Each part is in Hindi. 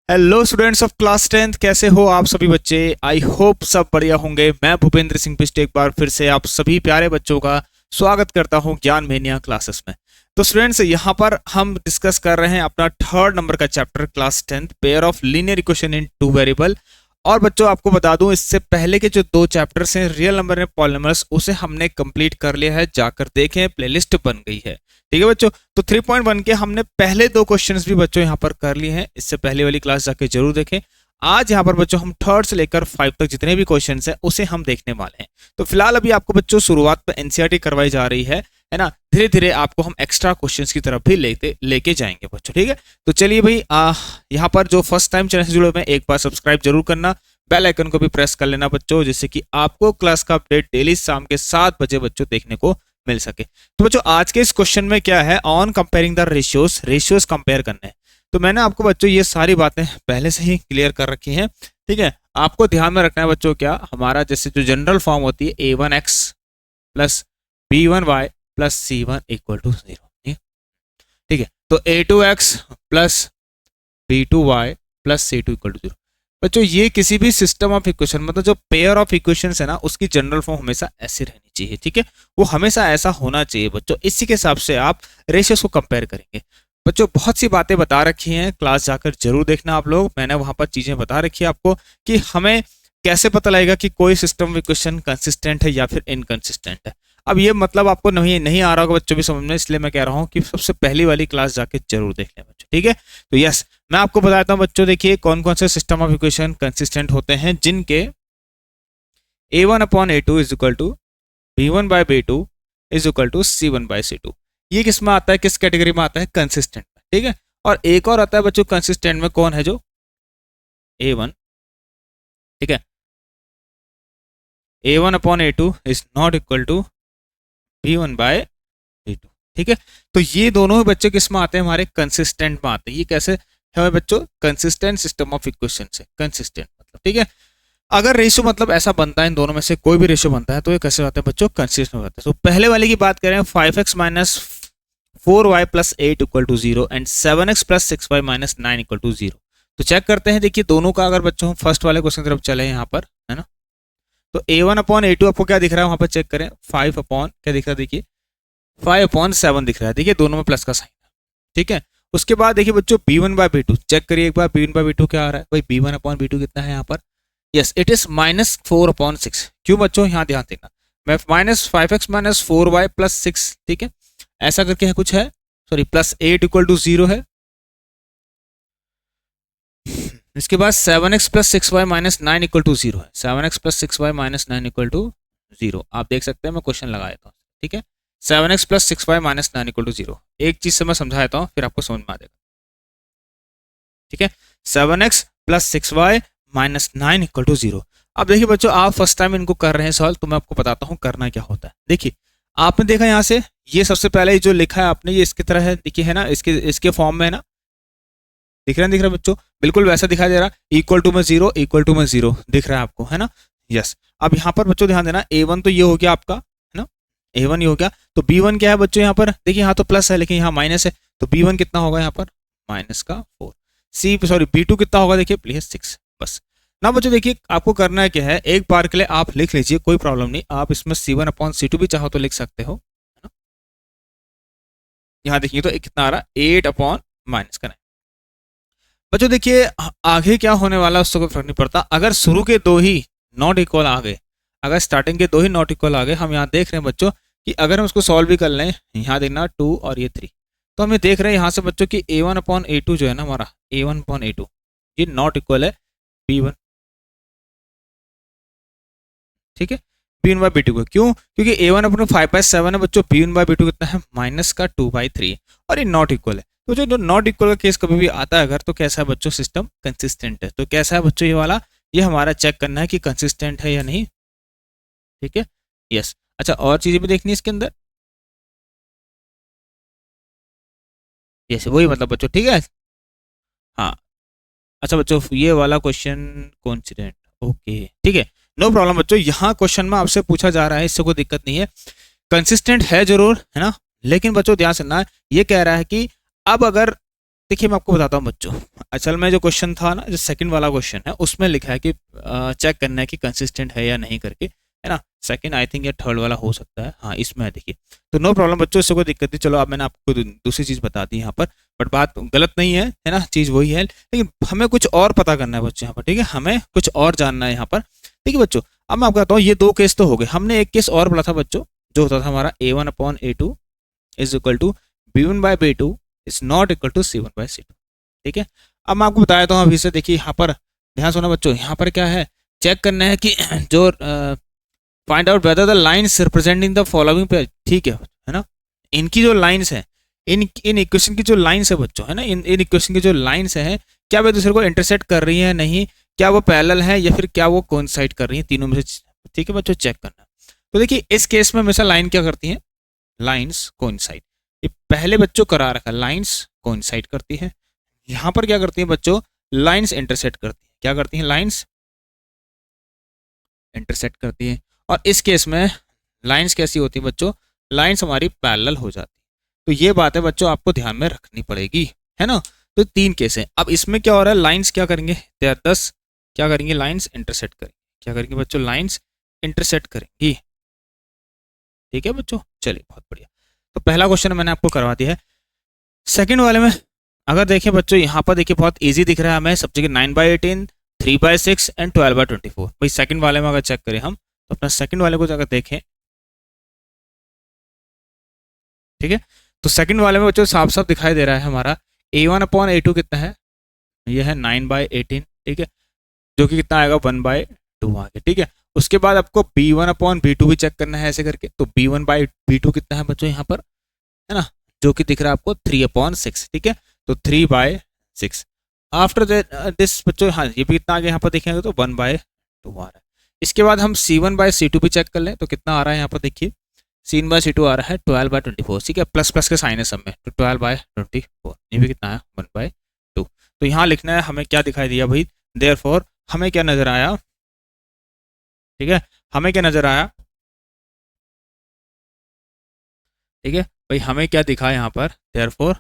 Hello students of class 10th, कैसे हो आप सभी बच्चे। आई होप सब बढ़िया होंगे। मैं भूपेंद्र सिंह बिष्ट एक बार फिर से आप सभी प्यारे बच्चों का स्वागत करता हूं ज्ञान मेनिया क्लासेस में। तो स्टूडेंट्स, यहाँ पर हम डिस्कस कर रहे हैं अपना थर्ड नंबर का chapter class 10th, pair of linear equation in two variable. और बच्चों आपको बता दूं, इससे पहले के जो दो चैप्टर्स हैं रियल नंबर एंड पॉलीनॉमियल्स, उसे हमने कंप्लीट कर लिया है। जाकर देखें, प्लेलिस्ट बन गई है। ठीक है बच्चों, तो 3.1 के हमने पहले दो क्वेश्चंस भी बच्चों यहाँ पर कर लिए हैं। इससे पहले वाली क्लास जाके जरूर देखें। आज यहाँ पर बच्चों हम थर्ड से लेकर 5 तक जितने भी क्वेश्चंस हैं उसे हम देखने वाले हैं। तो फिलहाल अभी आपको बच्चों शुरुआत पे एनसीईआरटी करवाई जा रही है ना। धीरे धीरे आपको हम एक्स्ट्रा क्वेश्चंस की तरफ भी लेके जाएंगे बच्चों। ठीक है, तो चलिए भाई, यहाँ पर जो फर्स्ट टाइम चैनल से जुड़े हुए हैं एक बार सब्सक्राइब जरूर करना, बेल आइकन को भी प्रेस कर लेना बच्चों, जिससे कि आपको क्लास का अपडेट डेली शाम के 7 बजे बच्चों देखने को मिल सके। तो बच्चों आज के इस क्वेश्चन में क्या है, on comparing the ratios compare करने हैं। तो मैंने आपको बच्चों ये सारी बातें पहले से ही क्लियर कर रखी हैं। ठीक है, आपको ध्यान में रखना है बच्चों, क्या हमारा जैसे जो जनरल फॉर्म होती है a1x plus b1y plus c1 equal to 0। ठीक है, तो a2x plus b2y plus c2 equal to 0। बच्चों ये किसी भी सिस्टम ऑफ इक्वेशन, मतलब जो पेयर ऑफ इक्वेशंस है ना, उसकी जनरल फॉर्म हमेशा ऐसी रहनी चाहिए। ठीक है, वो हमेशा ऐसा होना चाहिए बच्चों। इसी के हिसाब से आप रेशियोज को कंपेयर करेंगे। बच्चों बहुत सी बातें बता रखी हैं, क्लास जाकर जरूर देखना आप लोग। मैंने वहां पर चीजें बता रखी है आपको कि हमें कैसे पता लगेगा कि कोई सिस्टम ऑफ इक्वेशन कंसिस्टेंट है या फिर इनकंसिस्टेंट है। अब ये मतलब आपको नहीं आ रहा होगा बच्चों भी समझ में, इसलिए मैं कह रहा हूँ कि सबसे पहली वाली क्लास जाके जरूर देख लें बच्चों। ठीक है, तो यस, मैं आपको बताता हूँ बच्चों, देखिए कौन कौन से सिस्टम ऑफ इक्वेशन कंसिस्टेंट होते हैं, जिनके a1 upon a2 is equal to b1 by b2 is equal to c1 by c2। ये किस में आता है, किस कैटेगरी में आता है, कंसिस्टेंट में। ठीक है, और एक और आता है बच्चों कंसिस्टेंट में, कौन है, जो a1। ठीक है, a1 upon a2 is not equal to b1 by b2। ठीक है, तो ये दोनों बच्चे किस में आते हैं, हमारे कंसिस्टेंट में आते हैं। ये कैसे है बच्चों, कंसिस्टेंट सिस्टम ऑफ इक्वेशन से। कंसिस्टेंट मतलब, ठीक है, अगर रेशियो मतलब ऐसा बनता है, इन दोनों में से कोई भी रेशियो बनता है तो ये कैसे होता है बच्चों, कंसिस्टेंट होता है। तो पहले वाले की बात करें, 5x minus 4y plus 8 equal to 0 and 7x plus 6y minus 9 equal to 0। तो चेक करते हैं, देखिए दोनों का, अगर बच्चों हम फर्स्ट वाले क्वेश्चन की तरफ चले यहाँ पर, है ना, तो a1 अपॉन a2 आपको क्या दिख रहा है, वहां पर चेक करें, 5 अपॉन क्या दिख रहा है, देखिए 5 अपॉन 7 दिख रहा है। देखिए दोनों में प्लस का साइन है। ठीक है, उसके बाद देखिए बच्चों b1 बाय b2 चेक करिए एक बार, b1 बाय b2 क्या आ रहा है भाई, b1 अपॉन b2 कितना है यहाँ पर, yes it is minus 4 upon 6। क्यों बच्चों, यहाँ ध्यान देना, मैं minus 5x minus 4y plus 6, ठीक है, ऐसा करके है कुछ है, सॉरी प्लस 8 इक्वल टू 0 है। इसके बाद 7x plus 6y minus 9 equal to 0 है। 7x plus 6y minus 9 equal to 0 आप देख सकते हैं, मैं क्वेश्चन लगा देता हूँ। ठीक है, 7x plus 6y minus 9 equal to 0, एक चीज से मैं समझा देता हूँ फिर आपको समझ में आ जाएगा। ठीक है, 7x plus 6y minus 9 equal to 0। अब देखिए बच्चों, आप फर्स्ट टाइम इनको कर रहे हैं सॉल्व, तो मैं आपको बताता हूँ करना क्या होता है। देखिए आपने देखा यहाँ से, ये सबसे पहले जो लिखा है आपने, ये इसकी तरह है, देखिए है ना, इसके फॉर्म में है ना, दिख रहा है बच्चों, बिल्कुल वैसा दिखाई दे रहा, इक्वल टू में 0 इक्वल टू में 0 दिख रहा है आपको, है ना, यस। अब यहाँ पर बच्चों ध्यान देना, a1 तो ये हो गया आपका, है ना, a1 ये हो गया, तो b1 क्या है बच्चों, यहाँ पर देखिए, यहाँ तो प्लस है लेकिन यहाँ माइनस है, तो b1 कितना होगा यहाँ पर, माइनस का 4। b2 कितना होगा, देखिए प्लीज 6। बस ना बच्चों, देखिए आपको करना है क्या है, एक बार के लिए आप लिख लीजिए, कोई प्रॉब्लम नहीं, आप इसमें c1 अपॉन c2 भी चाहो तो लिख सकते हो, है ना। यहाँ देखिए तो कितना आ रहा, 8 अपॉन माइनस का 9। बच्चों देखिए आगे क्या होने वाला है उससे कोई फर्क नहीं पड़ता, अगर शुरू के दो ही नॉट इक्वल आ गए, अगर स्टार्टिंग के दो ही नॉट इक्वल आ गए, हम यहाँ देख रहे हैं बच्चों कि अगर हम उसको सॉल्व भी कर लें, यहाँ देखना 2 और ये 3, तो हमें देख रहे हैं यहाँ से बच्चों कि a1 अपॉन a2 जो है ना हमारा, a1 अपॉन a2 ये नॉट इक्वल है b1। ठीक है, b1 बाई b2 को, क्यों, क्योंकि a1 अपने 5/7 है बच्चों, b1 बाई b2 कितना है, माइनस का 2/3, और ये नॉट इक्वल है। तो जो नॉट इक्वल का केस कभी भी आता है अगर, तो कैसा है बच्चों, सिस्टम कंसिस्टेंट है। तो कैसा है बच्चों ये वाला, ये हमारा चेक करना है कि कंसिस्टेंट है या नहीं। ठीक है, यस। अच्छा और चीजें भी देखनी है इसके अंदर, यस वही मतलब बच्चों, ठीक है, हाँ। अच्छा बच्चों ये वाला क्वेश्चन कॉन्सिडेंट, ओके ठीक है, नो प्रॉब्लम बच्चों, यहाँ क्वेश्चन में आपसे पूछा जा रहा है, इससे कोई दिक्कत नहीं है, कंसिस्टेंट है जरूर, है ना, लेकिन बच्चों ध्यान सुनना, ये कह रहा है कि अब अगर देखिए मैं आपको बताता हूँ बच्चों, असल में जो क्वेश्चन था ना, जो सेकंड वाला क्वेश्चन है उसमें लिखा है कि चेक करना है कि कंसिस्टेंट है या नहीं करके, है ना। सेकंड आई थिंक या थर्ड वाला हो सकता है, हाँ इसमें है देखिए। तो नो प्रॉब्लम बच्चों, इससे कोई दिक्कत नहीं। चलो अब मैंने आपको दूसरी चीज़ बता दी यहाँ पर, बट बात गलत नहीं है ना, चीज़ वही है, लेकिन हमें कुछ और पता करना है बच्चों यहाँ पर, ठीक है, हमें कुछ और जानना है यहाँ पर। ठीक है बच्चों, अब मैं आपको बताता हूँ, ये दो केस तो हो गए, हमने एक केस और पढ़ा था बच्चों, जो होता था हमारा A1/A2 is equal to B1/B2 is not equal to C1/C2। ठीक है, अब मैं आपको बताया था अभी से, देखिए यहाँ पर ध्यान सुना बच्चों, यहाँ पर क्या है, चेक करना है कि जो find out whether the lines representing the following पे, ठीक है ना, इनकी जो लाइन्स है, इन इक्वेशन की जो लाइन्स है बच्चों, है ना, इन इक्वेशन की जो लाइन्स है, क्या वे दूसरे को इंटरसेक्ट कर रही है नहीं, क्या वो पैरेलल है या फिर क्या वो कोइंसाइड कर रही है, तीनों में से। ठीक है बच्चों, चेक करना। तो देखिए इस केस में हमेशा लाइन क्या करती है, लाइन्स कोइंसाइड, ये पहले बच्चों करा रखा, लाइन्स कोइंसाइड करती है। यहाँ पर क्या करती है बच्चों, लाइन्स इंटरसेक्ट करती है, क्या करती है, लाइन्स इंटरसेक्ट करती है। और इस केस में लाइन्स कैसी होती है बच्चों, लाइन्स हमारी पैरेलल हो जाती है। तो ये बात है बच्चों आपको ध्यान में रखनी पड़ेगी, है ना। तो तीन केस है। अब इसमें क्या हो रहा है, लाइन्स क्या करेंगे, 10 क्या करेंगे, लाइन्स इंटरसेक्ट करेंगे, क्या करेंगे बच्चों, लाइन्स इंटरसेक्ट करेंगी। ठीक है बच्चों, चलिए बहुत बढ़िया। तो पहला क्वेश्चन मैंने आपको करवा दिया है। सेकंड वाले में अगर देखें बच्चों, यहाँ पर देखिए बहुत इजी दिख रहा है हमें, सब जगह 9/18, 3/6 एंड 12/24। भाई सेकंड वाले में अगर चेक करें हम, तो अपना सेकंड वाले को अगर देखें, ठीक है, तो सेकंड वाले में बच्चों साफ साफ दिखाई दे रहा है हमारा A1/A2 कितना है, यह है 9/18, ठीक है, जो कि कितना आएगा 1/2 आगे। ठीक है, उसके बाद आपको B1/B2 भी चेक करना है ऐसे करके, तो B1/B2 कितना है बच्चों यहाँ पर, है ना, जो कि दिख रहा है आपको 3/6। ठीक है, तो 3/6 आफ्टर दिस बच्चों, हाँ ये भी कितना आगे यहाँ पर देखेंगे तो 1/2 आ रहा है। इसके बाद हम C1/C2 भी चेक कर लें, तो कितना आ रहा है यहाँ पर देखिए, C1/C2 आ रहा है 12/24। ठीक है, प्लस प्लस के साइन है सब में, तो 12/24, ये भी कितना है 1/2। तो यहाँ लिखना है हमें, क्या दिखाई दिया भाई, देयरफॉर हमें क्या नजर आया, ठीक है, हमें क्या नजर आया, ठीक है भाई, हमें क्या दिखा यहाँ पर, देयरफॉर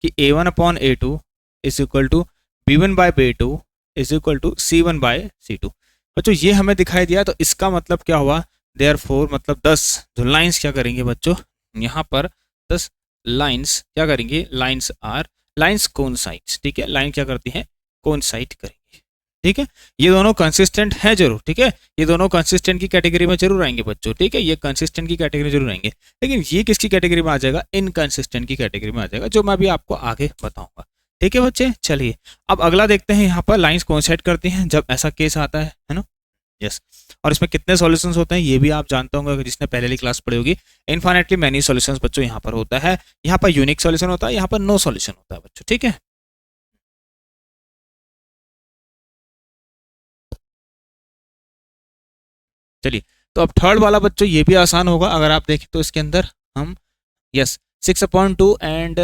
कि A1/A2 is equal to B1/B2 is equal to C1/C2। बच्चों ये हमें दिखाई दिया, तो इसका मतलब क्या हुआ, देयरफॉर मतलब 10 जो लाइंस क्या करेंगे बच्चों, यहाँ पर 10 लाइंस क्या करेंगे, लाइंस आर लाइंस कोइंसाइड्स। ठीक है, लाइन क्या करती है, कोइंसाइड करेंगे। ठीक है, ये दोनों कंसिस्टेंट हैं जरूर, ठीक है, ये दोनों कंसिस्टेंट की कैटेगरी में जरूर आएंगे बच्चों। ठीक है, ये कंसिस्टेंट की कैटेगरी जरूर आएंगे, लेकिन ये किसकी कैटेगरी में आ जाएगा, इनकंसिस्टेंट की कैटेगरी में आ जाएगा, जो मैं अभी आपको आगे बताऊंगा। ठीक है बच्चे, चलिए अब अगला देखते हैं, यहाँ पर लाइंस कोइंसाइड करती हैं जब ऐसा केस आता है ना। यस, और इसमें कितने सॉल्यूशंस होते हैं ये भी आप जानते होंगे जिसने पहले वाली क्लास पढ़ी होगी। इनफाइनेटली मैनी सॉल्यूशंस बच्चों यहाँ पर होता है, यहाँ पर यूनिक सॉल्यूशन होता है, यहाँ पर नो सॉल्यूशन होता है बच्चों। ठीक है, चलिए तो अब थर्ड वाला बच्चों ये भी आसान होगा, अगर आप देखें तो इसके अंदर हम, यस, 6/2 एंड,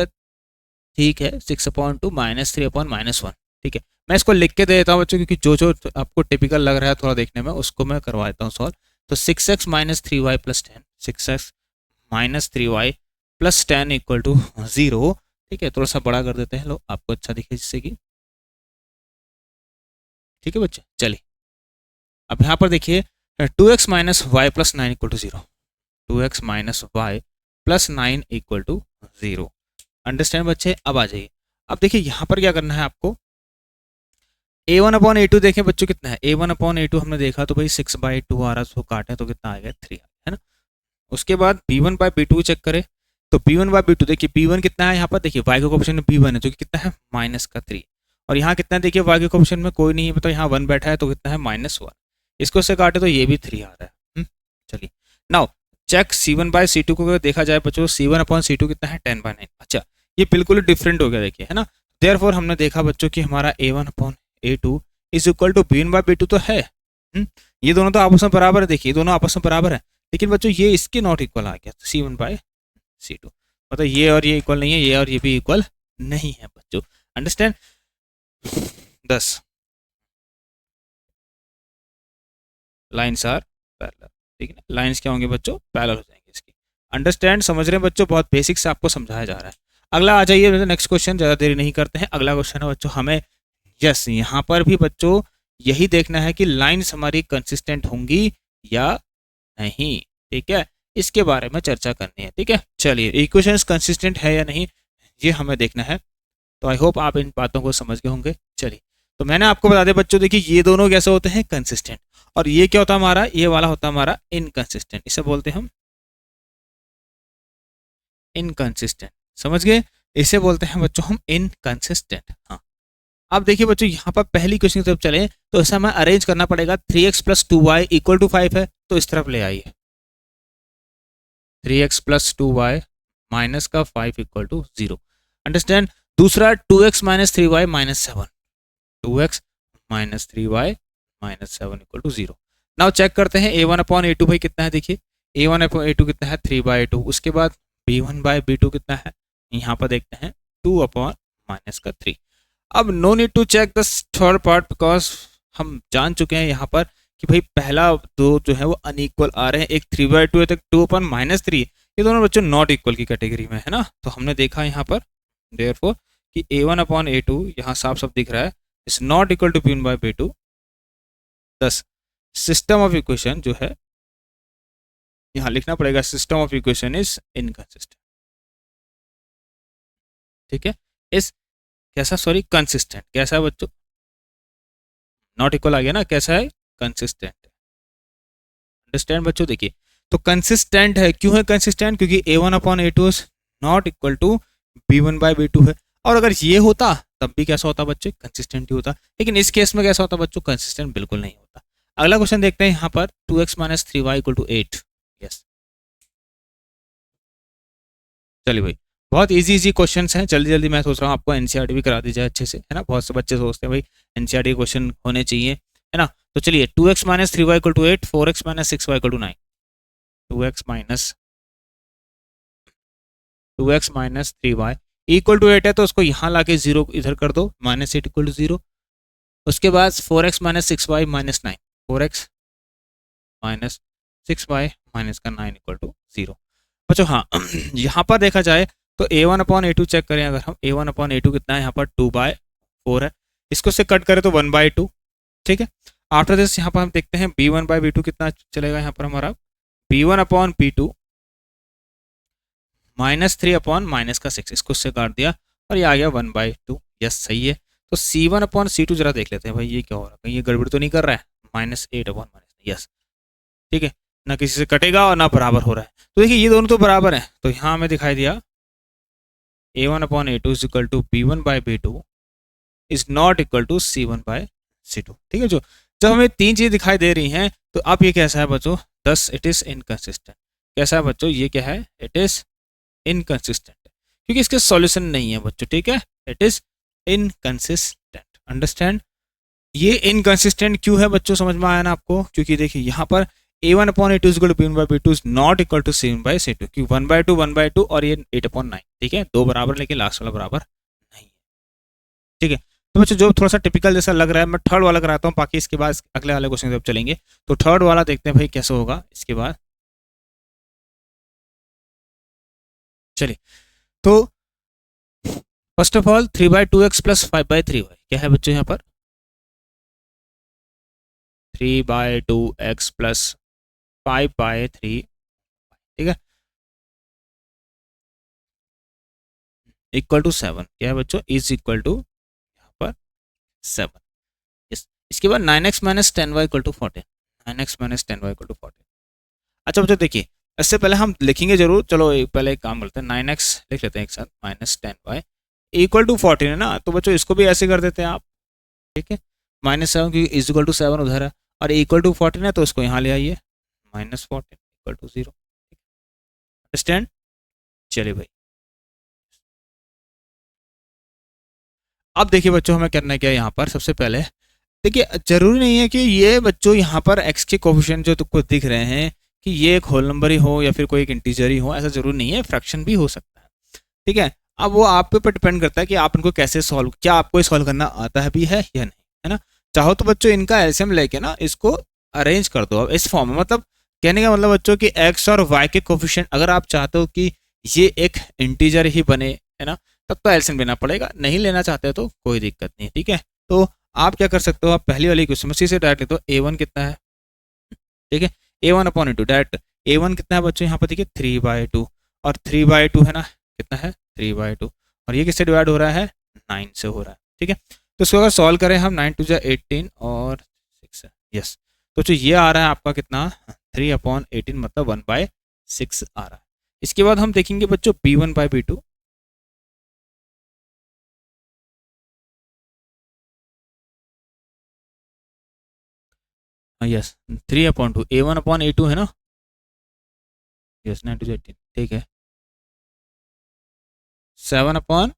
ठीक है, 6/2 -3/-1। ठीक है, मैं इसको लिख के दे देता हूँ बच्चों, क्योंकि जो जो आपको टिपिकल लग रहा है थोड़ा देखने में, उसको मैं करवा देता हूँ सॉल्व। तो 6x - 3y + 10, 6x - 3y + 10 equal to 0। ठीक है, थोड़ा सा बड़ा कर देते हैं, लो आपको अच्छा दिखे जिससे कि, ठीक है बच्चे, चलिए अब यहाँ पर देखिए 2x - y + 9 equal to 0, 2x - y + 9 equal to 0। Understand बच्चे, अब आ जाइए, अब देखिए यहाँ पर क्या करना है आपको, A1/A2 देखें बच्चों कितना है, A1/A2 हमने देखा तो भाई 6/2 आ रहा है, उसको काटें तो कितना आ गया 3, है ना। उसके बाद B1/B2 चेक करें, तो B1/B2 देखिए, B1 कितना है यहाँ पर, देखिए y के कोएफिशिएंट में B1 है, जो कि कितना है -3, और यहाँ कितना है देखिए, y के कोएफिशिएंट में कोई नहीं है, मतलब यहाँ 1 बैठा है, तो कितना है -1, इसको से काटे तो ये भी 3 आ रहा है। चलिए नाउ चेक C1/C2 को अगर देखा जाए बच्चों, C1/C2 कितना है 10/9। अच्छा, ये बिल्कुल डिफरेंट हो गया देखिए, है ना। देयरफॉर हमने देखा बच्चों कि हमारा A1/A2 is equal to B1/B2 तो है, ये दोनों तो आपस में बराबर है, देखिए दोनों आपस में बराबर है, लेकिन बच्चों ये इसके नॉट इक्वल आ गया, C1/C2, मतलब ये और ये इक्वल नहीं है, ये और ये भी इक्वल नहीं है बच्चों। Understand, 10 lines are parallel. ठीक है, लाइन्स क्या होंगे बच्चों, पैरेलल हो जाएंगे इसकी। अंडरस्टैंड, समझ रहे हैं बच्चों, बहुत बेसिक से आपको समझाया जा रहा है। अगला आ जाइए नेक्स्ट क्वेश्चन, ज़्यादा देरी नहीं करते हैं। अगला क्वेश्चन है बच्चों हमें, यस यहाँ पर भी बच्चों यही देखना है कि लाइन्स हमारी कंसिस्टेंट होंगी या नहीं, ठीक है, इसके बारे में चर्चा करनी है, ठीक है। चलिए इक्वेशंस कंसिस्टेंट है या नहीं ये हमें देखना है, तो आई होप आप इन बातों को समझ गए होंगे। चलिए तो मैंने आपको बता दिया बच्चों, देखिए ये दोनों कैसे होते हैं, कंसिस्टेंट, और ये क्या होता है हमारा, ये वाला होता है हमारा इनकंसिस्टेंट, इसे बोलते हैं हम इनकंसिस्टेंट, समझ गए, इसे बोलते हैं बच्चों हम इनकंसिस्टेंट। हाँ अब देखिए बच्चों यहाँ पर पहली क्वेश्चन की तरफ चले तो ऐसा हमें अरेंज करना पड़ेगा, 3x plus 2y equal to 5 है, तो इस तरफ ले आइए, 3x प्लस 2y माइनस का 5 इक्वल टू 0, अंडरस्टैंड। दूसरा 2x minus 3y minus 7, 2x minus 3y minus 7 equal to 0। Now check करते हैं a1 अपॉन a2 भाई कितना है, देखिए a1 अपॉन a2 कितना है 3/2, उसके बाद b1/b2 कितना है, यहाँ पर देखते हैं 2 अपॉन माइनस का 3। अब no need to check the third part because हम जान चुके हैं यहाँ पर कि भाई पहला दो जो है वो अनइक्वल आ रहे हैं, एक 3/2 है तो 2 अपॉन माइनस 3, ये दोनों बच्चों नॉट इक्वल की कैटेगरी में है ना। तो हमने देखा यहाँ पर देयरफॉर कि a1 अपॉन a2 यहाँ साफ साफ दिख रहा है is not equal to b1/b2, दस सिस्टम ऑफ इक्वेशन जो है यहाँ लिखना पड़ेगा, system of equation is inconsistent, ठीक है, इस कैसा सॉरी कंसिस्टेंट, कैसा है बच्चों, नॉट इक्वल आ गया ना, कैसा है कंसिस्टेंट, अंडरस्टैंड बच्चों। देखिए तो कंसिस्टेंट है, क्यों है कंसिस्टेंट, क्योंकि a1 upon a2 is not equal to b1/b2 है, और अगर ये होता तब भी कैसा होता बच्चों, कंसिस्टेंट ही होता, लेकिन इस केस में कैसा होता बच्चों, कंसिस्टेंट बिल्कुल नहीं होता। अगला क्वेश्चन देखते हैं यहाँ पर 2x minus 3y equal to 8, yes चलिए भाई बहुत इजी क्वेश्चंस हैं, जल्दी जल्दी मैं सोच रहा हूँ आपको एनसीईआरटी भी करा दी जाए अच्छे से, है ना, बहुत से बच्चे सोचते हैं भाई एनसीईआरटी क्वेश्चन होने चाहिए, है ना। तो चलिए 2x minus 3y equal to 8, 4x minus 6y equal to 9, 2x minus 3y equal to 8 है तो उसको यहाँ लाके 0 इधर कर दो, माइनस 8 इक्वल टू 0, उसके बाद 4x minus 6y minus 9, 4x minus 6y minus का 9 इक्वल टू 0। बच्चों हाँ यहाँ पर देखा जाए तो a1 अपॉन a2 चेक करें, अगर हम a1 अपॉन a2 कितना है यहाँ पर 2/4 है, इसको से कट करें तो 1/2, ठीक है। आफ्टर दिस यहाँ पर हम देखते हैं b1/b2 कितना चलेगा, यहाँ पर हमारा b1 upon b2 minus 3 upon minus का 6, इसको से काट दिया और ये आ गया 1/2, यस सही है। तो c1 अपॉन c2 जरा देख लेते हैं भाई ये क्या हो रहा है, कहीं ये गड़बड़ तो नहीं कर रहा है, -8 अपॉन माइनस, यस ठीक है, ना किसी से कटेगा और ना बराबर हो रहा है, तो देखिए ये दोनों तो बराबर हैं, तो यहाँ हमें दिखाई दिया a1 upon a2 is equal to b1/b2 is not equal to c1/c2, ठीक है। जो जब हमें तीन चीज़ें दिखाई दे रही हैं तो अब ये कैसा है बच्चों, दस इट इज इनकंसिस्टेंट, कैसा है बच्चों, ये क्या है, इट इज इनकंसिस्टेंट, क्योंकि इसके सॉल्यूशन नहीं है बच्चों, ठीक है, इट इज इनकंसिस्टेंट, अंडरस्टैंड। ये इनकंसिस्टेंट क्यों है बच्चों, समझ में आया ना आपको, क्योंकि देखिए यहाँ पर a1 upon a2 is equal to b1/b2 is not equal to c1/c2, क्योंकि 1/2 और ये 8 अपॉन 9, ठीक है, दो बराबर लेकिन लास्ट वाला बराबर नहीं है, ठीक है। तो बच्चों जो थोड़ा सा टिपिकल जैसा लग रहा है मैं थर्ड वाला कराता हूँ, बाकी इसके बाद अगले वाले क्वेश्चन की तरफ चलेंगे। तो थर्ड वाला देखते हैं भाई कैसे होगा इसके बाद, चलिए तो first of all 3/2x plus 5/3y क्या है बच्चों, यहाँ पर 3/2x प्लस 5/3, ठीक है, इक्वल टू 7, क्या है बच्चों, इज इक्वल टू यहाँ पर 7, इसके बाद 9x minus 10y equal to 14, 9x minus 10y equal to 14। अच्छा बच्चों देखिए इससे पहले हम लिखेंगे जरूर, चलो पहले एक काम करते हैं, 9x लिख लेते हैं एक साथ, माइनस 10y इक्वल टू 14 है ना, तो बच्चों इसको भी ऐसे कर देते हैं आप, ठीक है, -7 की इज इक्वल टू 7 उधर है और इक्वल टू 14 है तो इसको यहाँ ले आइए, -14 इक्वल टू 0, अंडरस्टैंड। चलिए भाई अब देखिए बच्चों हमें करना क्या है यहाँ पर, सबसे पहले देखिए जरूरी नहीं है कि ये बच्चों यहाँ पर x के कोफिशिएंट जो तुमको दिख रहे हैं कि ये एक होल नंबर ही हो या फिर कोई एक इंटीजर ही हो, ऐसा जरूरी नहीं है, फ्रैक्शन भी हो सकता है, ठीक है। अब वो आप पे डिपेंड करता है कि आप इनको कैसे सॉल्व, क्या आपको सॉल्व करना आता है भी है या नहीं, है ना। चाहो तो बच्चों इनका एलसीएम लेके ना इसको अरेंज कर दो अब इस फॉर्म में, मतलब कहने का मतलब बच्चों कि x और y के कोफिशिएंट अगर आप चाहते हो कि ये एक इंटीजर ही बने, है ना, तब तो एलसीएम लेना पड़ेगा, नहीं लेना चाहते हो तो कोई दिक्कत नहीं है, ठीक है। तो आप क्या कर सकते हो, आप पहली वाली क्वेश्चन में से डायरेक्ट लिखो A1 कितना है, ठीक है, A1/2 डायरेक्ट। A1 कितना है बच्चों, यहाँ पर देखिए 3/2, और 3/2 है ना, कितना है 3/2, और ये किससे डिवाइड हो रहा है, 9 से हो रहा है, ठीक है। तो इसको अगर सॉल्व करें हम, 9 2 18 और 6 है, यस। तो जो ये आ रहा है आपका कितना, 3/18 मतलब 1/6 आ रहा है। इसके बाद हम देखेंगे बच्चों B1/B2, यस 3/2, A1/A2 है ना, यस 9 2 18, ठीक है, 7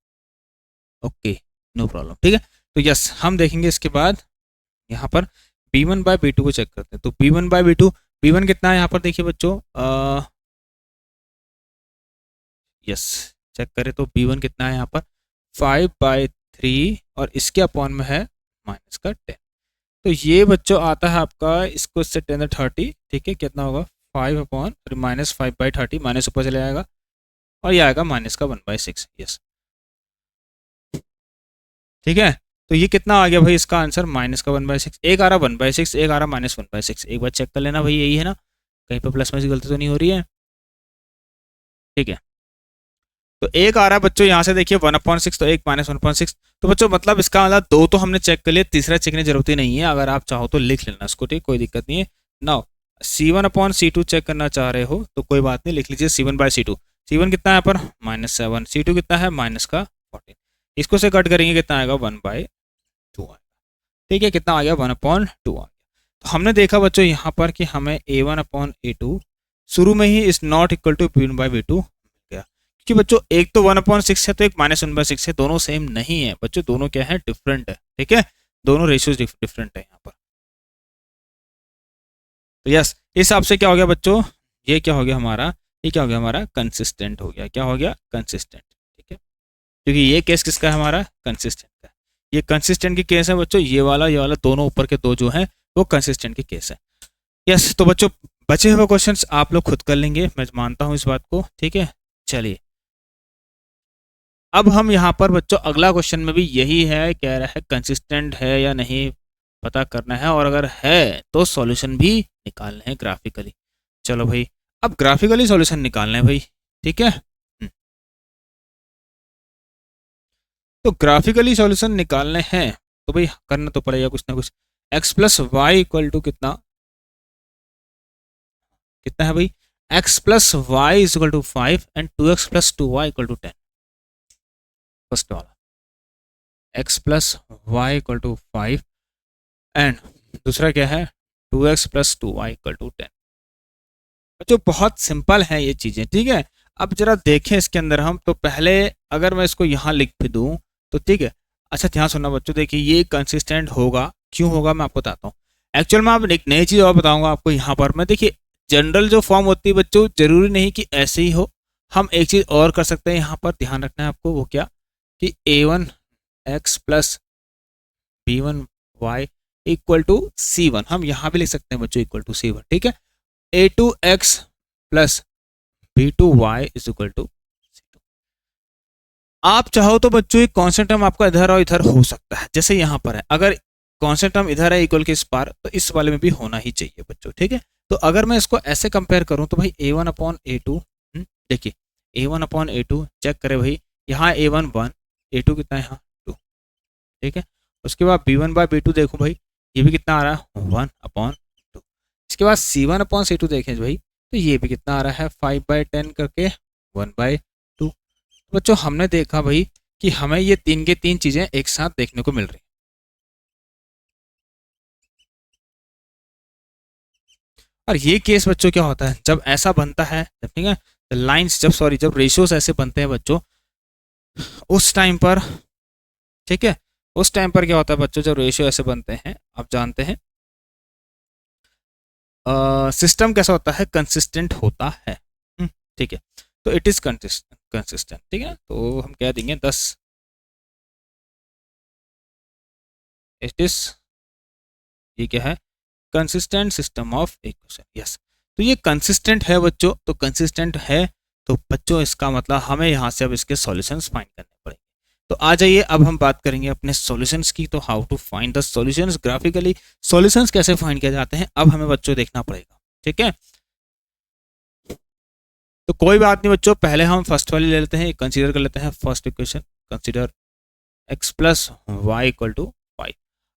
ओके, नो प्रॉब्लम, ठीक है। तो यस हम देखेंगे इसके बाद यहाँ पर B1/B2 को चेक करते हैं। तो B1/B2, B1 कितना है यहाँ पर देखिए बच्चों, यस चेक करें तो B1 कितना है यहाँ पर 5/3, और इसके अपॉन में है माइनस का 10। तो ये बच्चों आता है आपका, इसको इससे 10 30, ठीक है, कितना होगा 5/30, माइनस ऊपर चले जाएगा, और ये आएगा माइनस का 1/6, यस, ठीक है। तो ये कितना आ गया भाई, इसका आंसर माइनस का 1/6, एक आ रहा 1/6, एक आ रहा -1/6, एक बार चेक कर लेना भाई, यही है ना, कहीं पर प्लस में से गलती तो नहीं हो रही है, ठीक है। तो एक आ रहा है बच्चों यहाँ से देखिए 1/6, तो एक -1/6, तो बच्चों मतलब इसका मतलब दो तो हमने चेक कर लिया, तीसरा चेक की जरूरत ही नहीं है, अगर आप चाहो तो लिख लेना इसको, ठीक, कोई दिक्कत नहीं है। नाउ C1/C2 चेक करना चाह रहे हो तो कोई बात नहीं, लिख लीजिए C1/C2। C1 कितना है यहाँ पर -7, C2 कितना है माइनस का 14, इसको से कट करेंगे कितना आएगा 1/2 आएगा, ठीक है, कितना आ गया 1/2 आ गया। तो हमने देखा बच्चों यहाँ पर कि हमें A1/A2 शुरू में ही is not equal to B1/B2 गया, क्योंकि बच्चों एक तो 1/6 है तो एक -1/6 है, दोनों सेम नहीं है बच्चों, दोनों क्या है डिफरेंट है, ठीक है, दोनों रेशियोज डिफरेंट है यहाँ पर। तो यस इस हिसाब से क्या हो गया बच्चों, ये क्या हो गया हमारा, ये क्या हो गया हमारा कंसिस्टेंट हो गया, क्या हो गया कंसिस्टेंट, ठीक है, क्योंकि ये केस किसका है हमारा कंसिस्टेंट का, ये कंसिस्टेंट की केस है बच्चों, ये वाला दोनों ऊपर के दो जो हैं वो कंसिस्टेंट की केस है। यस तो बच्चों बचे हुए क्वेश्चंस आप लोग खुद कर लेंगे, मैं मानता हूँ इस बात को, ठीक है। चलिए अब हम यहाँ पर बच्चों अगला क्वेश्चन में भी यही है, कह रहा है कंसिस्टेंट है या नहीं पता करना है, और अगर है तो सॉल्यूशन भी निकालने हैं ग्राफिकली। चलो भाई अब ग्राफिकली सॉल्यूशन निकालना है भाई, ठीक है। तो ग्राफिकली सॉल्यूशन निकालने हैं तो भाई करना तो पड़ेगा कुछ ना कुछ। x+y इक्वल टू कितना, कितना है भाई, x+y is equal to 5 and 2x+2y equal to 10, first वाला x+y इक्वल टू 5 एंड दूसरा क्या है 2x+2y इक्वल टू 10। बच्चों बहुत सिंपल है ये चीजें, ठीक है। अब जरा देखें इसके अंदर हम, तो पहले अगर मैं इसको यहाँ लिख भी दूं तो ठीक है। अच्छा ध्यान सुनना बच्चों, देखिए ये कंसिस्टेंट होगा, क्यों होगा मैं आपको बताता हूँ। एक्चुअल में आप एक नई चीज और बताऊंगा आपको यहाँ पर मैं, देखिए जनरल जो फॉर्म होती है बच्चों जरूरी नहीं कि ऐसे ही हो, हम एक चीज और कर सकते हैं यहाँ पर, ध्यान रखना है आपको, वो क्या कि A1x plus B1y equal to C1, हम यहाँ भी लिख सकते हैं बच्चों इक्वल टू C1, ठीक है। A2x plus B2y is equal to C2। आप चाहो तो बच्चों एक कॉन्स्टेंट टर्म आपका इधर और इधर हो सकता है, जैसे यहाँ पर है, अगर कॉन्स्टेंट टर्म इधर है इक्वल के इस पार, तो इस वाले में भी होना ही चाहिए बच्चों, ठीक है। तो अगर मैं इसको ऐसे कंपेयर करूं तो भाई A1/A2, देखिए A1/A2 चेक करें भाई, यहाँ A1 1, A2 कितना है यहाँ 2, ठीक है। उसके बाद B1/B2 देखो भाई, ये भी कितना आ रहा है 1/2। इसके बाद C1/C2 देखें भाई, तो ये भी कितना आ रहा है 5/10 करके 1/2। बच्चों हमने देखा भाई कि हमें ये तीन के तीन चीजें एक साथ देखने को मिल रही, और ये केस बच्चों क्या होता है जब ऐसा बनता है, जब ठीक है लाइंस जब सॉरी जब रेशियोज ऐसे बनते हैं बच्चों, उस टाइम पर, ठीक है, उस टाइम पर क्या होता है बच्चों, जब रेशियो ऐसे बनते हैं आप जानते हैं सिस्टम कैसा होता है कंसिस्टेंट होता है, ठीक है। तो इट इज कंसिस्टेंट, ठीक है, तो हम कह देंगे 10 इट इज, ये क्या है consistent system of equation, yes. तो ये कंसिस्टेंट है बच्चों, तो कंसिस्टेंट है तो बच्चों इसका मतलब हमें यहाँ से अब इसके सॉल्यूशंस फाइंड करने पड़ेंगे। तो आ जाइए अब हम बात करेंगे अपने सॉल्यूशंस की। तो how to find the solutions graphically, solutions कैसे फाइंड किए जाते हैं अब हमें बच्चों देखना पड़ेगा। ठीक है, तो कोई बात नहीं बच्चों, पहले हम फर्स्ट वाली ले लेते हैं, कंसीडर कर लेते हैं first equation. Consider x plus y equal to 5।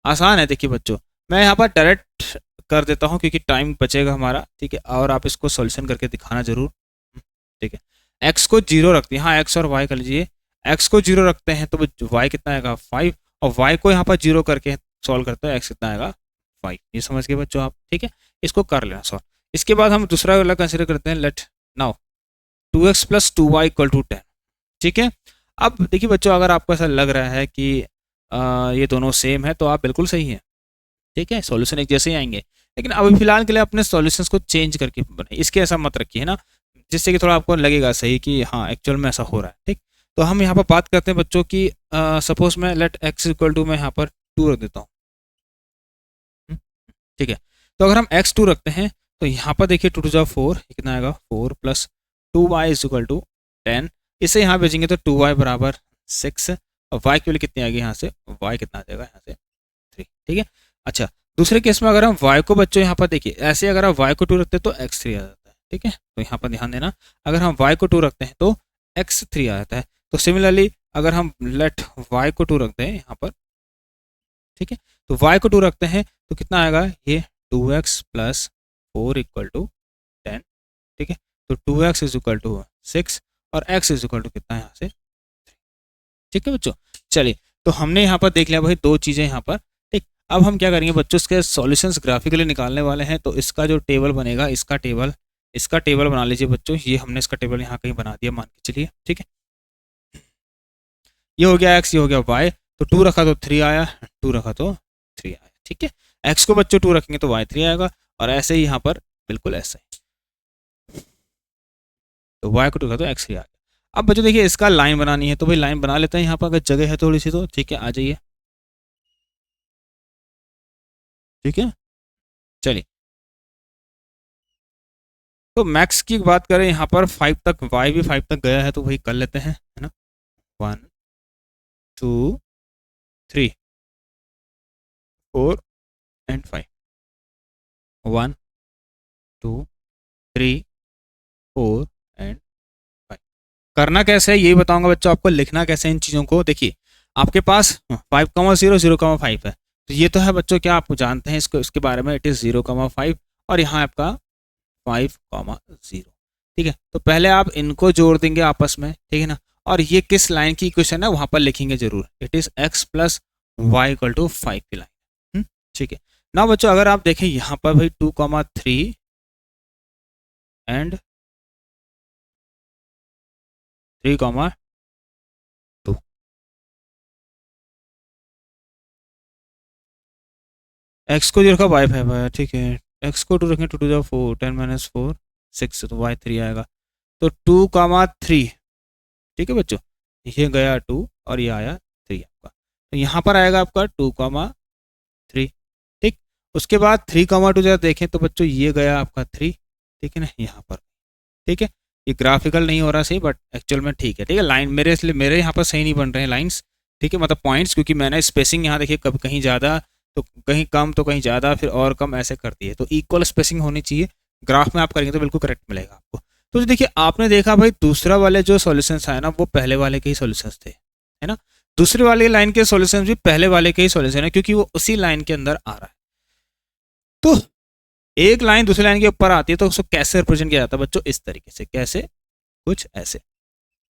आसान है, देखिए बच्चों मैं यहाँ पर डायरेक्ट कर देता हूँ क्योंकि टाइम बचेगा हमारा। ठीक है, और आप इसको सॉल्यूशन करके दिखाना जरूर। ठीक है, x को 0 रखते हैं, हाँ x और y कर लीजिए। x को 0 रखते हैं तो y कितना आएगा 5, और y को यहाँ पर 0 करके सॉल्व करते हैं x कितना आएगा 5। ये समझ गए बच्चों आप। ठीक है, इसको कर लेना सॉल्व। इसके बाद हम दूसरा वाला कंसिडर करते हैं। Let now 2x plus 2y equal to 10। ठीक है, अब देखिए बच्चों अगर आपको ऐसा लग रहा है कि ये दोनों सेम है तो आप बिल्कुल सही है। ठीक है, सॉल्यूशन एक जैसे ही आएंगे, लेकिन अभी फिलहाल के लिए अपने सॉल्यूशंस को चेंज करके बनाए, इसके ऐसा मत रखिए ना, जिससे कि थोड़ा आपको लगेगा सही कि हाँ एक्चुअल में ऐसा हो रहा है। ठीक, तो हम यहाँ पर बात करते हैं बच्चों की, सपोज मैं लेट x इक्वल टू मैं यहाँ पर 2 रख देता हूँ। ठीक है, तो अगर हम x 2 रखते हैं तो यहाँ पर देखिए 2 टू 4 कितना आएगा 4 plus 2y is equal to 10। इसे यहाँ भेजेंगे तो 2y बराबर 6, और y की वैल्यू कितनी आएगी यहाँ से, y कितना आ जाएगा यहाँ से 3। ठीक है, अच्छा दूसरे केस में अगर हम y को बच्चों यहाँ पर देखिए ऐसे, अगर आप y को 2 रखते हैं तो x3 आ जाता है। ठीक है, तो यहाँ पर ध्यान देना, अगर हम y को 2 रखते हैं तो x3 आ जाता है। तो सिमिलरली अगर हम लेट y को 2 रखते हैं यहाँ पर, ठीक है, तो y को 2 रखते हैं तो कितना आएगा ये 2x प्लस 4 इक्वल टू 10। ठीक है, तो 2x इज इक्वल टू 6 और x इज इक्वल टू कितना है यहाँ से 3। ठीक है बच्चों, चलिए तो हमने यहाँ पर देख लिया भाई दो चीज़ें यहाँ पर। ठीक, अब हम क्या करेंगे बच्चों, इसके सॉल्यूशंस ग्राफिकली निकालने वाले हैं। तो इसका जो टेबल बनेगा, इसका टेबल बना लीजिए बच्चों। ये हमने इसका टेबल यहाँ कहीं बना दिया मान के चलिए। ठीक है, ये हो गया x, ये हो गया y। तो 2 रखा तो 3 आया, 2 रखा तो 3 आया। ठीक है, x को बच्चों 2 रखेंगे तो y 3 आएगा, और ऐसे ही यहाँ पर बिल्कुल ऐसे ही, तो y को 2 रखा तो x 3 आ गया। अब बच्चों देखिए इसका लाइन बनानी है, तो भाई लाइन बना लेते हैं यहाँ पर, अगर जगह है थोड़ी सी तो। ठीक है, आ जाइए। ठीक है, चलिए तो मैक्स की बात करें यहाँ पर 5 तक, y भी 5 तक गया है तो वही कर लेते हैं, है ना। 1 2 3 4 एंड 5, 1 2 3 4 एंड 5। करना कैसे है यही बताऊंगा बच्चों आपको, लिखना कैसे इन चीज़ों को। देखिए आपके पास 5,0 0,5 है, तो ये तो है बच्चों क्या आप जानते हैं इसको, इसके बारे में, इट इज़ 0,5, और यहाँ आपका 5,0। ठीक है, तो पहले आप इनको जोड़ देंगे आपस में। ठीक है ना, और ये किस लाइन की इक्वेशन है वहाँ पर लिखेंगे जरूर, it is x plus y equal to 5 की लाइन। ठीक है ना बच्चों, अगर आप देखें यहाँ पर भाई 2,3 एंड 3,2। x को 0 रखा y 5 आया। ठीक है, x को 2 रखें 2 टू 4, 10 माइनस 4 6, तो y 3 आएगा। तो 2,3। ठीक है बच्चों, ये गया 2 और ये आया 3 आपका, तो यहाँ पर आएगा आपका 2,3। ठीक, उसके बाद 3,2 जरा देखें तो बच्चों ये गया आपका 3। ठीक है ना, यहाँ पर। ठीक है, ये ग्राफिकल नहीं हो रहा सही, बट एक्चुअल में ठीक है। ठीक है, लाइन मेरे इसलिए मेरे यहाँ पर सही नहीं बन रहे हैं लाइन्स। ठीक है, मतलब पॉइंट्स, क्योंकि मैंने स्पेसिंग यहाँ देखिए कभी कहीं ज़्यादा तो कहीं कम, तो कहीं ज़्यादा, फिर और कम ऐसे कर दिए। तो इक्वल स्पेसिंग होनी चाहिए, ग्राफ में आप करेंगे तो बिल्कुल करेक्ट मिलेगा आपको। तो देखिए आपने देखा भाई दूसरा वाले जो सॉल्यूशंस आए ना वो पहले वाले के ही सॉल्यूशंस थे, है ना। दूसरे वाले लाइन के सॉल्यूशंस भी पहले वाले के ही सॉल्यूशन है, क्योंकि वो उसी लाइन के अंदर आ रहा है। तो एक लाइन दूसरी लाइन के ऊपर आती है तो उसको कैसे रिप्रेजेंट किया जाता है बच्चों, इस तरीके से, कैसे, कुछ ऐसे,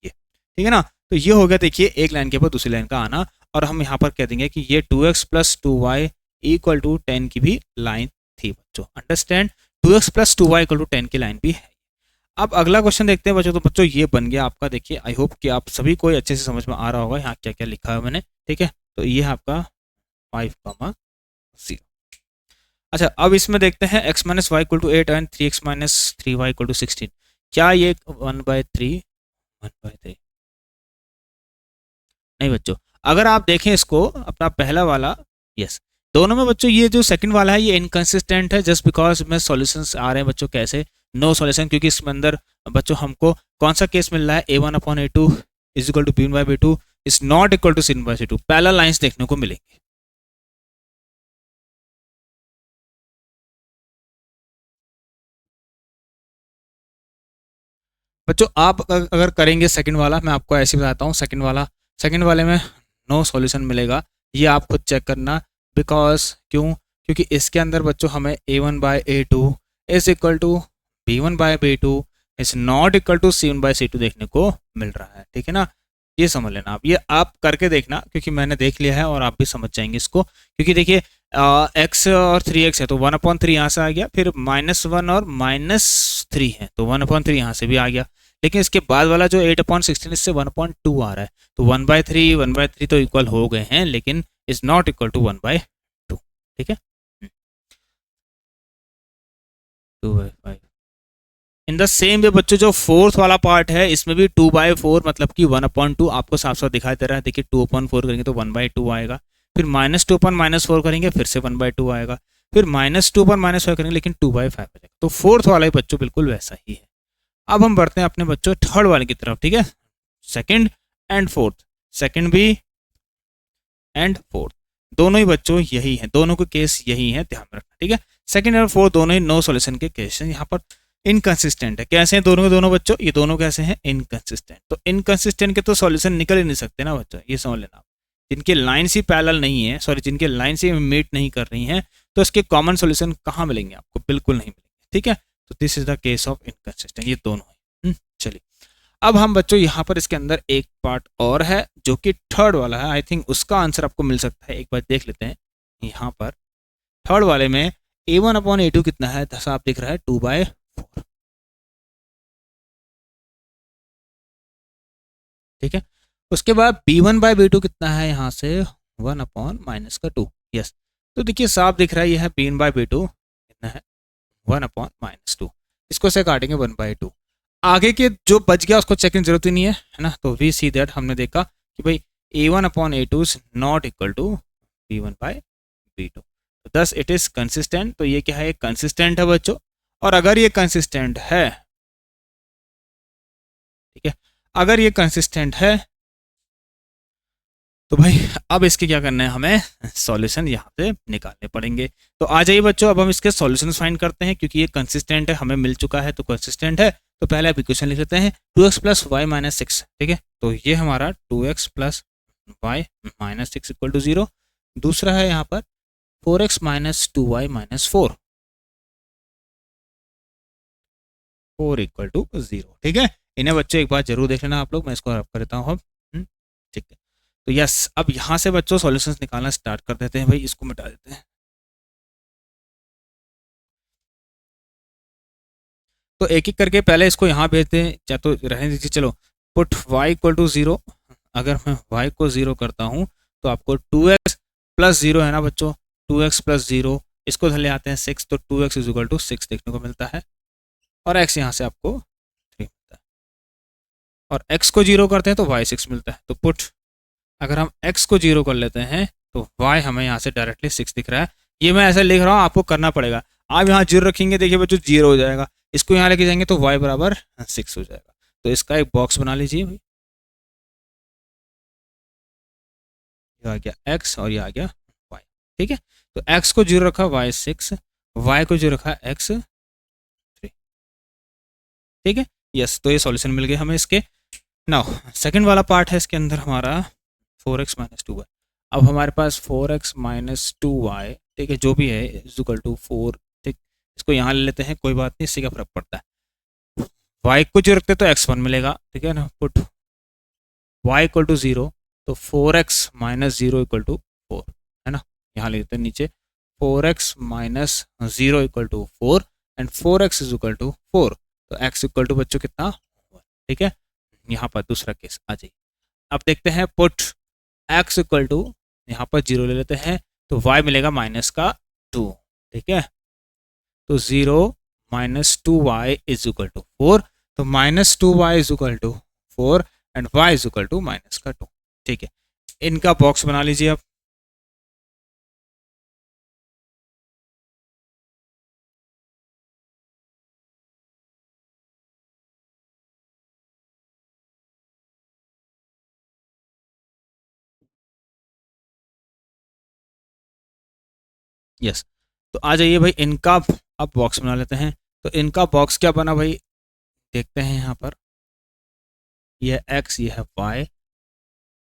ये। ठीक है ना, तो ये हो गया देखिए एक लाइन के ऊपर दूसरी लाइन का आना, और हम यहाँ पर कह देंगे कि ये 2x plus 2y equal to 10 की भी लाइन थी बच्चों। Understand, 2x plus 2y equal to 10 की लाइन भी है। अब अगला क्वेश्चन देखते हैं बच्चों। तो बच्चों ये बन गया आपका, देखिए आई होप कि आप सभी को अच्छे से समझ में आ रहा होगा यहाँ क्या क्या लिखा है मैंने। ठीक है, तो ये है आपका 5,0। अच्छा अब इसमें देखते हैं x minus y equal to 8 and 3x minus 3y equal to 16। क्या ये 1/3 नहीं बच्चों, अगर आप देखें इसको अपना पहला वाला, यस, दोनों में बच्चों ये जो सेकंड वाला है ये इनकंसिस्टेंट है, जस्ट बिकॉज में सॉल्यूशंस आ रहे हैं बच्चों कैसे, नो सॉल्यूशन, क्योंकि इसमें अंदर बच्चों हमको कौन सा केस मिल रहा है, a1/a2 is equal to b1/b2 is not equal to c1/c2, parallel lines देखने को मिलेंगे। बच्चों आप अगर करेंगे सेकंड वाला, मैं आपको ऐसे बताता हूँ, सेकंड वाले में नो सॉल्यूशन मिलेगा, ये आप खुद चेक करना। बिकॉज क्योंकि इसके अंदर बच्चों हमें a1/a2 is equal to b1/b2 is not equal to c1/c2 देखने को मिल रहा है, ठीक है ना। ये समझ लेना आप, ये आप करके देखना, क्योंकि मैंने देख लिया है और आप भी समझ जाएंगे इसको। क्योंकि देखिए एक्स और 3x है तो 1/3 यहाँ से आ गया, फिर -1 और -3 है तो 1/3 यहाँ से भी आ गया। लेकिन इसके बाद वाला जो 8/16 इससे 1/2 आ रहा है, तो 1/3 तो इक्वल हो गए हैं, लेकिन इज नॉट इक्वल टू 1/2, ठीक है। 2/5 इन द सेम वे बच्चों, जो फोर्थ वाला पार्ट है इसमें भी 2/4 मतलब कि 1/2 आपको साफ साफ दिखाई दे रहा है। देखिए 2/4 करेंगे तो 1/2 आएगा, फिर -2/-4 करेंगे फिर से 1/2 आएगा, फिर -2/-5 करेंगे लेकिन 2/5 आ जाएगा। तो फोर्थ वाला ही बच्चों बिल्कुल वैसा ही है। अब हम बढ़ते हैं अपने बच्चों थर्ड वाले की तरफ, ठीक है। सेकंड एंड फोर्थ, सेकंड भी एंड फोर्थ, दोनों ही बच्चों यही है, दोनों के केस यही है, ध्यान में रखना, ठीक है। सेकंड और फोर्थ दोनों ही नो सॉल्यूशन के केस हैं। यहाँ पर इनकंसिस्टेंट है, कैसे हैं दोनों के दोनों बच्चों, ये दोनों कैसे हैं, इनकंसिस्टेंट। तो इनकंसिस्टेंट के तो सॉल्यूशन निकल ही नहीं सकते ना बच्चों, ये समझ लेना। जिनके लाइन्स ही पैरेलल नहीं है, सॉरी जिनके लाइन्स ही मीट नहीं कर रही हैं, तो इसके कॉमन सॉल्यूशन कहाँ मिलेंगे आपको, बिल्कुल नहीं मिलेंगे, ठीक है। तो this is the case of inconsistent, ये दोनों है। चलिए अब हम बच्चों यहाँ पर इसके अंदर एक पार्ट और है जो कि थर्ड वाला है, आई थिंक उसका आंसर आपको मिल सकता है, एक बार देख लेते हैं। यहाँ पर थर्ड वाले में a1/a2 कितना है, साफ दिख रहा है 2/4, ठीक है। उसके बाद b1/b2 कितना है, यहाँ से 1/-2, यस। तो देखिए साफ दिख रहा है, यह है b1/b2 कितना है 1/-2, इसको से काटेंगे 1/2। आगे के जो बच गया उसको चेक की जरूरत ही नहीं है ना। तो वी सी दैट, हमने देखा कि भाई a1/a2 is not equal to b1/b2, thus it is consistent. तो ये क्या है, कंसिस्टेंट है बच्चों। और अगर ये कंसिस्टेंट है, ठीक है, अगर ये कंसिस्टेंट है तो भाई अब इसके क्या करना है, हमें सॉल्यूशन यहाँ पे निकालने पड़ेंगे। तो आ जाइए बच्चों, अब हम इसके सॉल्यूशन फाइंड करते हैं, क्योंकि ये कंसिस्टेंट है, हमें मिल चुका है तो कंसिस्टेंट है। तो पहले आप इक्वेशन लिख लेते हैं 2x + y - 6, ठीक है। तो ये हमारा 2x + y - 6 इक्वल टू 0। दूसरा है यहाँ पर 4x - 2y - 4 इक्वल टू 0, ठीक है। इन्हें बच्चों एक बार जरूर देख लेना आप लोग, मैं इसको रब कर देता हूँ अब, ठीक है। तो यस, अब यहाँ से बच्चों सॉल्यूशंस निकालना स्टार्ट कर देते हैं, भाई इसको मिटा देते हैं। तो एक एक करके पहले इसको यहाँ भेजते हैं, या तो रहने दीजिए, चलो पुट y इक्वल टू 0। अगर मैं y को 0 करता हूँ तो आपको 2x + 0 है ना बच्चों, 2x + 0, इसको ले आते हैं 6, तो 2x = 6 देखने को मिलता है, और x यहाँ से आपको 3 मिलता है, और x को 0 करते हैं तो y 6 मिलता है। तो पुट, अगर हम x को 0 कर लेते हैं तो y हमें यहाँ से डायरेक्टली 6 दिख रहा है। ये मैं ऐसा लिख रहा हूँ, आपको करना पड़ेगा। आप यहाँ 0 रखेंगे, देखिए बच्चों 0 हो जाएगा, इसको यहाँ लेके जाएंगे तो y बराबर 6 हो जाएगा। तो इसका एक बॉक्स बना लीजिए भाई, ये आ गया x और ये आ गया y, ठीक है। तो x को 0 रखा, y 6, y को 0 रखा, x 3, ठीक है। यस, तो ये सॉल्यूशन मिल गया हमें इसके। नाउ सेकंड वाला पार्ट है इसके अंदर हमारा 4x - 2y। अब हमारे पास 4x - 2y, ठीक है, जो भी है इक्वल टू 4, ठीक। इसको यहाँ ले लेते हैं, कोई बात नहीं, इससे क्या फर्क पड़ता है। y को जो रखते हैं तो x1 मिलेगा, ठीक है ना। पुट y इक्वल टू 0, तो 4x - 0 इक्वल टू 4, है ना। यहाँ ले लेते हैं नीचे 4x - 0 equal to 4 and 4x is equal to 4। तो x इक्वल टू बच्चों कितना, ठीक है। यहाँ पर दूसरा केस आ जाइए, अब देखते हैं। पुट x इक्वल टू, यहाँ पर 0 ले लेते हैं, तो y मिलेगा -2, ठीक है। तो 0 - 2y इज इक्वल टू 4, तो -2y is equal to 4 and y is equal to -2, ठीक है। इनका बॉक्स बना लीजिए आप। यस। तो आ जाइए भाई, इनका अब बॉक्स बना लेते हैं। तो इनका बॉक्स क्या बना भाई, देखते हैं यहाँ पर। यह x, ये है y।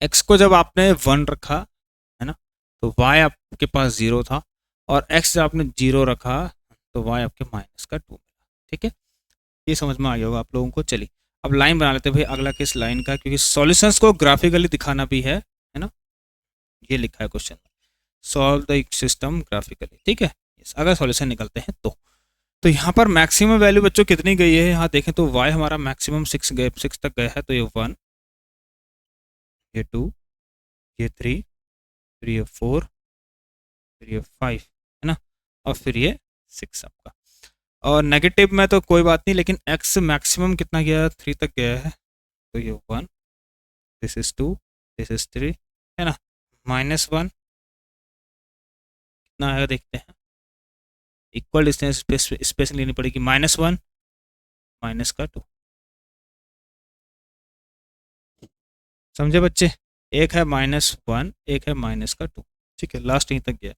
x को जब आपने 1 रखा है ना, तो y आपके पास 0 था, और x जब आपने 0 रखा तो y आपके -2 मिला। ठीक है, ये समझ में आ गया होगा आप लोगों को। चलिए अब लाइन बना लेते हैं भाई, अगला किस लाइन का, क्योंकि सॉल्यूशंस को ग्राफिकली दिखाना भी है ना। ये लिखा है क्वेश्चन में, सॉल्व द सिस्टम ग्राफिकली। ठीक है, अगर सॉल्यूशन निकलते हैं तो यहाँ पर मैक्सिमम वैल्यू बच्चों कितनी गई है, यहाँ देखें तो y हमारा मैक्सिमम 6 तक गया है। तो ये 1, ये 2, ये 3, फिर ये 4, फिर ये 5 है ना, और फिर ये 6 आपका। और नेगेटिव में तो कोई बात नहीं, लेकिन x मैक्सिमम कितना गया, 3 तक गया है। तो ये 1, दिस इज 2, दिस इज 3 है ना। -1 कितना आएगा देखते हैं, इक्वल डिस्टेंस स्पेस लेनी पड़ेगी, -1 -2। समझे बच्चे, एक है -1, एक है -2। ठीक है, लास्ट यहीं तक गया।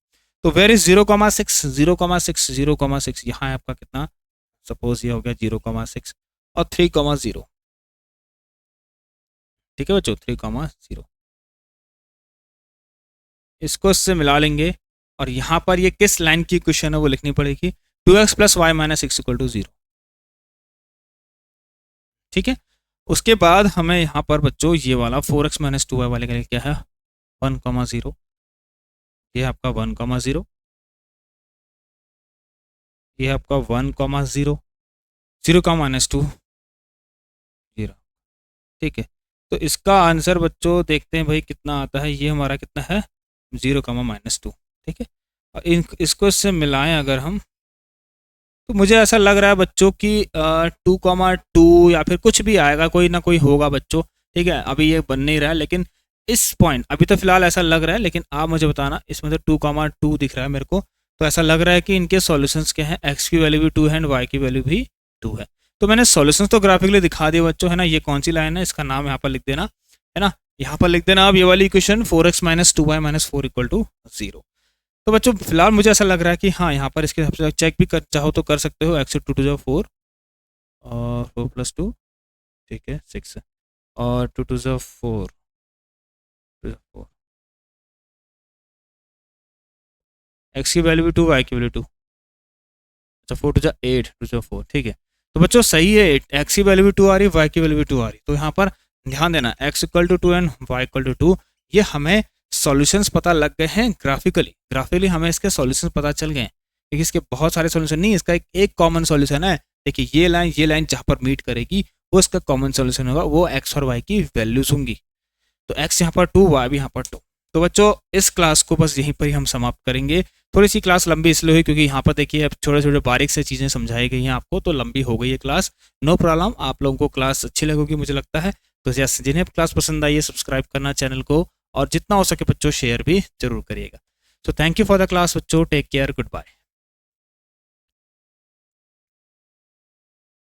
तो वेर इज 0,6, 0,6, 0,6, यहाँ है आपका कितना, सपोज ये हो गया 0,6 और 3,0। ठीक है बच्चों, 3,0। इसको इससे मिला लेंगे, और यहाँ पर ये किस लाइन की इक्वेशन है वो लिखनी पड़ेगी, 2x + y - x = 0। ठीक है, उसके बाद हमें यहाँ पर बच्चों ये वाला 4x - 2y वाले का क्या है, 1,0। ये आपका 1,0, ये आपका 1,0, 0 का -2, 0। ठीक है, तो इसका आंसर बच्चों देखते हैं भाई कितना आता है। ये हमारा कितना है, 0, -2। ठीक है, और इसको इससे मिलाएं अगर हम, तो मुझे ऐसा लग रहा है बच्चों कि 2,2 या फिर कुछ भी आएगा, कोई ना कोई होगा बच्चों। ठीक है, अभी ये बन नहीं रहा है, लेकिन इस पॉइंट अभी तो फिलहाल ऐसा लग रहा है, लेकिन आप मुझे बताना, इसमें तो 2,2 दिख रहा है मेरे को। तो ऐसा लग रहा है कि इनके सॉल्यूशंस क्या हैं, x की वैल्यू भी 2 है एंड y की वैल्यू भी 2 है। तो मैंने सॉल्यूशंस तो ग्राफिकली दिखा दिए बच्चों, है ना। ये कौन सी लाइन है, इसका नाम यहाँ पर लिख देना, है ना। यहाँ पर लिख देना आप ये वाली इक्वेशन, 4x - 2y - 4 = 0। तो बच्चों फिलहाल मुझे ऐसा लग रहा है कि हाँ, यहाँ पर इसके हिसाब से चेक भी कर चाहो तो कर सकते हो। x 2 2 4 और 4 + 2, ठीक है 6, और 2 2 4, 4, x की वैल्यू भी 2, y की वैल्यू 2। अच्छा 4 2 8, 2 4, ठीक है। तो बच्चों सही है, x की वैल्यू भी 2 आ रही है, y की वैल्यू भी 2 आ रही है। तो यहाँ पर ध्यान देना, x = 2 एंड y = 2, ये हमें सॉल्यूशंस पता लग गए हैं ग्राफिकली हमें इसके सॉल्यूशंस पता चल गए हैं। देखिए इसके बहुत सारे सॉल्यूशन नहीं, इसका एक कॉमन सॉल्यूशन है। देखिए ये लाइन जहाँ पर मीट करेगी वो इसका कॉमन सॉल्यूशन होगा, वो x और y की वैल्यूज होंगी। तो x यहाँ पर 2, y भी यहाँ पर 2। तो बच्चों इस क्लास को बस यहीं पर ही हम समाप्त करेंगे। थोड़ी सी क्लास लंबी इसलिए हुई क्योंकि यहाँ पर देखिए अब छोटे छोटे बारीक से चीज़ें समझाई गई हैं आपको, तो लंबी हो गई है क्लास। नो प्रॉब्लम, आप लोगों को क्लास अच्छी लगेगी मुझे लगता है। तो जिन्हें क्लास पसंद आई है सब्सक्राइब करना चैनल को, और जितना हो सके बच्चों शेयर भी जरूर करिएगा। So thank you for the class बच्चों, टेक केयर, गुड बाय।